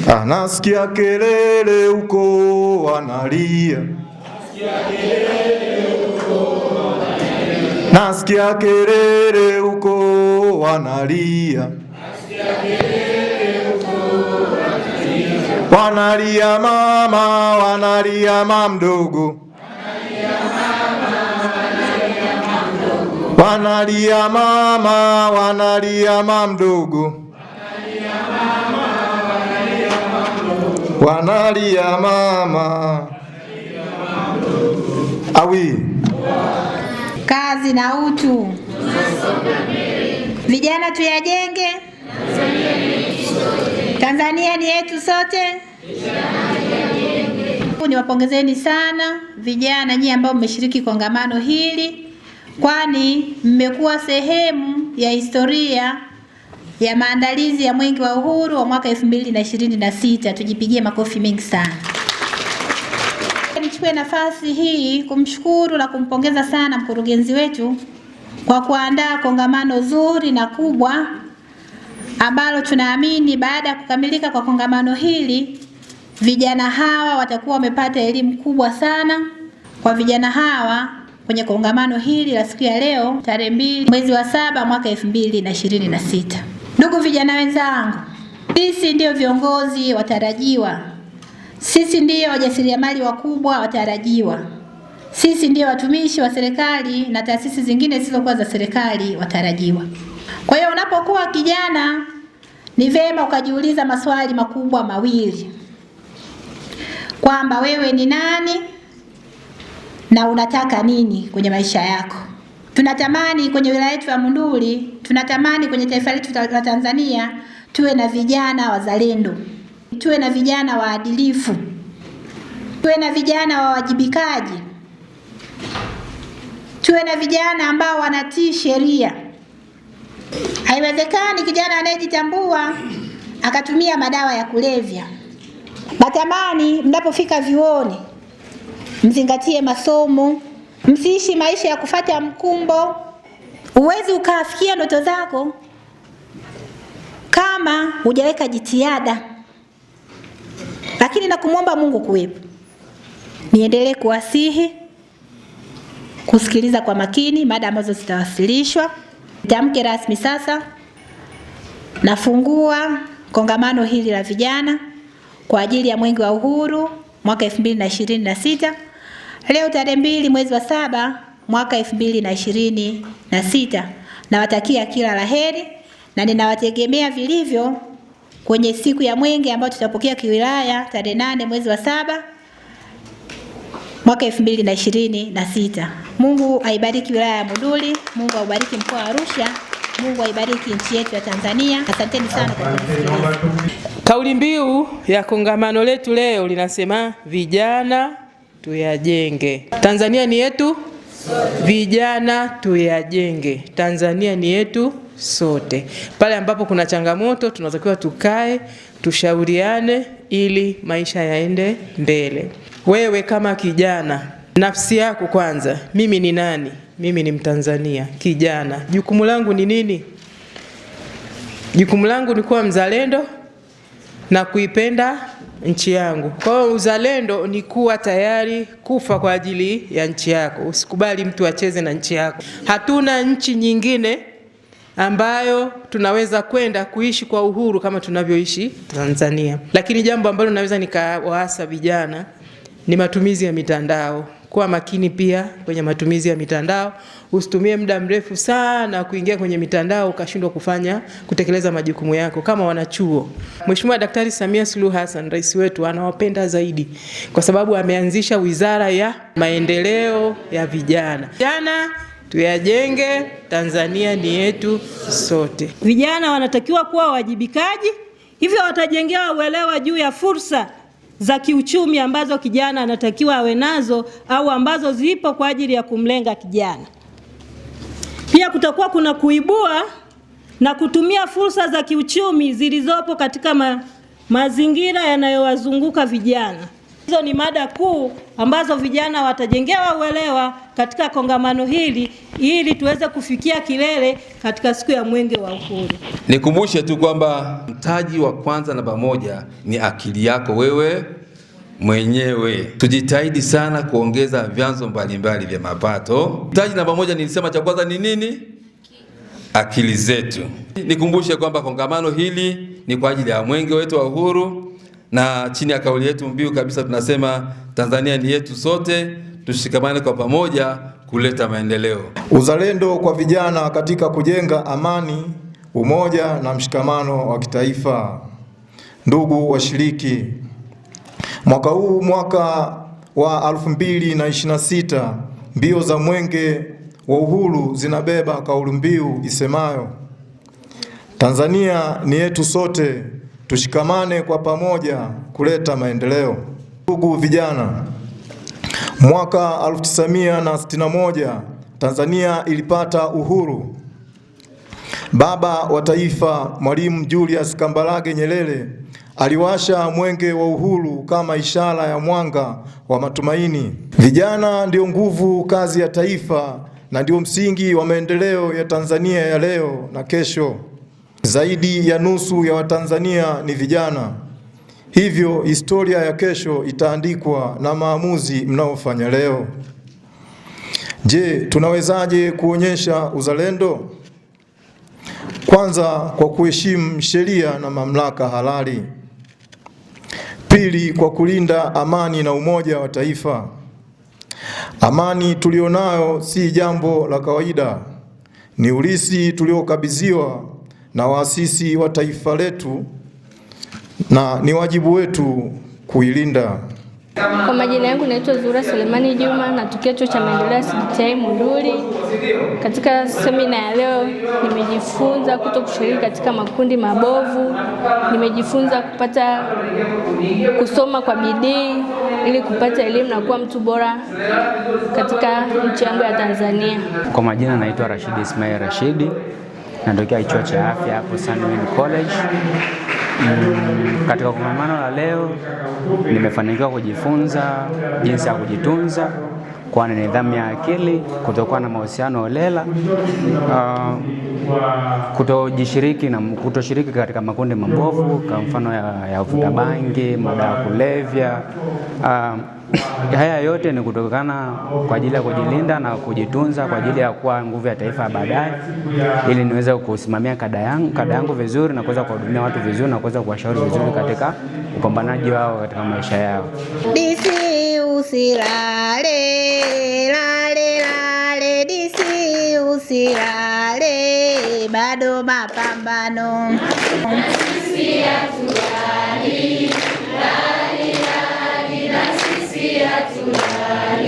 Nasikia kelele huko wanalia, nasikia kelele huko wanalia, wanalia mama, wanalia mama mdogo, wanalia mama, wanalia mama mdogo, wanalia mama. Awi kazi na utu. Vijana tuyajenge. Tanzania ni yetu sote. Niwapongezeni sana vijana nyinyi ambao mmeshiriki kongamano hili, kwani mmekuwa sehemu ya historia ya maandalizi ya Mwenge wa Uhuru wa mwaka 2026. Tujipigie makofi mengi sana. Nichukue nafasi hii kumshukuru na kumpongeza sana mkurugenzi wetu kwa kuandaa kongamano zuri na kubwa ambalo tunaamini baada ya kukamilika kwa kongamano hili vijana hawa watakuwa wamepata elimu kubwa sana. Kwa vijana hawa kwenye kongamano hili la siku ya leo tarehe 2 mwezi wa 7 mwaka 2026. Ndugu vijana wenzangu, sisi ndio viongozi watarajiwa. Sisi ndio wajasiriamali wakubwa watarajiwa. Sisi ndio watumishi wa serikali na taasisi zingine zisizokuwa za serikali watarajiwa. Kwa hiyo unapokuwa kijana ni vema ukajiuliza maswali makubwa mawili. Kwamba wewe ni nani na unataka nini kwenye maisha yako. Tunatamani kwenye wilaya yetu ya Monduli, tunatamani kwenye taifa letu la Tanzania tuwe na vijana wazalendo. Tuwe na vijana waadilifu. Tuwe na vijana wawajibikaji. Tuwe na vijana ambao wanatii sheria. Haiwezekani kijana anayejitambua akatumia madawa ya kulevya. Natamani mnapofika vyuoni mzingatie masomo, msiishi maisha ya kufuata mkumbo. Uwezi ukafikia ndoto zako kama hujaweka jitihada. Lakini na kumwomba Mungu kuwepo. Niendelee kuwasihi kusikiliza kwa makini mada ambazo zitawasilishwa. Nitamke rasmi sasa nafungua kongamano hili la vijana kwa ajili ya Mwenge wa Uhuru mwaka 2026. Leo tarehe 2 mwezi wa 7 mwaka 2026. Nawatakia kila laheri na ninawategemea vilivyo kwenye siku ya Mwenge ambayo tutapokea kiwilaya tarehe 8 mwezi wa 7 mwaka 2026. Mungu aibariki wilaya ya Monduli, Mungu aibariki mkoa wa Arusha, Mungu aibariki nchi yetu ya Tanzania. Asanteni sana kwa kusikiliza. Kauli mbiu ya kongamano letu leo linasema vijana tuyajenge. Tanzania ni yetu, vijana tuyajenge. Tanzania ni yetu sote. Pale ambapo kuna changamoto tunatakiwa tukae, tushauriane ili maisha yaende mbele. Wewe kama kijana, nafsi yako kwanza, mimi ni nani? Mimi ni Mtanzania, kijana. Jukumu langu ni nini? Jukumu langu ni kuwa mzalendo na kuipenda nchi yangu. Kwa hiyo uzalendo ni kuwa tayari kufa kwa ajili ya nchi yako. Usikubali mtu acheze na nchi yako. Hatuna nchi nyingine ambayo tunaweza kwenda kuishi kwa uhuru kama tunavyoishi Tanzania. Lakini jambo ambalo naweza nikawaasa vijana ni matumizi ya mitandao. Kuwa makini pia kwenye matumizi ya mitandao. Usitumie muda mrefu sana kuingia kwenye mitandao ukashindwa kutekeleza majukumu yako kama wanachuo. Mheshimiwa Daktari Samia Suluhu Hassan, rais wetu, anawapenda zaidi kwa sababu ameanzisha Wizara ya Maendeleo ya Vijana. Vijana tuyajenge, Tanzania ni yetu sote. Vijana wanatakiwa kuwa wajibikaji, hivyo watajengewa uelewa juu ya fursa za kiuchumi ambazo kijana anatakiwa awe nazo au ambazo zipo kwa ajili ya kumlenga kijana. Pia kutakuwa kuna kuibua na kutumia fursa za kiuchumi zilizopo katika mazingira yanayowazunguka vijana. Hizo ni mada kuu ambazo vijana watajengewa uelewa katika kongamano hili ili tuweze kufikia kilele katika siku ya Mwenge wa Uhuru. Nikumbushe tu kwamba mtaji wa kwanza namba moja ni akili yako wewe mwenyewe. Tujitahidi sana kuongeza vyanzo mbalimbali vya mapato. Mtaji namba moja nilisema cha kwanza ni nini? Akili zetu. Nikumbushe kwamba kongamano hili ni kwa ajili ya Mwenge wetu wa Uhuru, na chini ya kauli yetu mbiu kabisa tunasema Tanzania ni yetu sote, tushikamane kwa pamoja kuleta maendeleo. Uzalendo kwa vijana katika kujenga amani, umoja na mshikamano wa kitaifa. Ndugu washiriki, mwaka huu, mwaka wa 2026, mbio za Mwenge wa Uhuru zinabeba kauli mbiu isemayo Tanzania ni yetu sote, tushikamane kwa pamoja kuleta maendeleo. Ndugu vijana, mwaka 1961 Tanzania ilipata uhuru. Baba wa taifa Mwalimu Julius Kambarage Nyerere aliwasha Mwenge wa Uhuru kama ishara ya mwanga wa matumaini. Vijana ndio nguvu kazi ya taifa na ndio msingi wa maendeleo ya Tanzania ya leo na kesho. Zaidi ya nusu ya Watanzania ni vijana. Hivyo historia ya kesho itaandikwa na maamuzi mnaofanya leo. Je, tunawezaje kuonyesha uzalendo? Kwanza, kwa kuheshimu sheria na mamlaka halali. Pili, kwa kulinda amani na umoja wa taifa. Amani tulionayo si jambo la kawaida, ni urithi tuliokabidhiwa na waasisi wa taifa letu na ni wajibu wetu kuilinda. Kwa majina yangu naitwa Zura Selemani Juma, natokea Chuo cha Maendeleo ya CDTI Monduli. Katika semina ya leo nimejifunza kushiriki katika makundi mabovu. Nimejifunza kusoma kwa bidii ili kupata elimu na kuwa mtu bora katika nchi yangu ya Tanzania. Kwa majina naitwa Rashidi Ismail Rashidi, natokea Chuo cha Afya hapo Sunwin College. Katika kongamano la leo nimefanikiwa kujifunza jinsi ya kujitunza, kuwa na nidhamu ya akili, kutokuwa na mahusiano holela, kutoshiriki katika makundi mabovu, kwa mfano ya vuta bangi, madawa ya kulevya. Haya yote ni kutokana kwa ajili ya kujilinda na kujitunza kwa ajili ya kuwa nguvu ya taifa baadaye, ili niweze kusimamia kada yangu vizuri na kuweza kuhudumia watu vizuri na kuweza kuwashauri vizuri katika upambanaji wao katika maisha yao. Disi usilale, lale lale, disi usilale, bado mapambano. Sisi hatulali, lali lali, na sisi hatulali.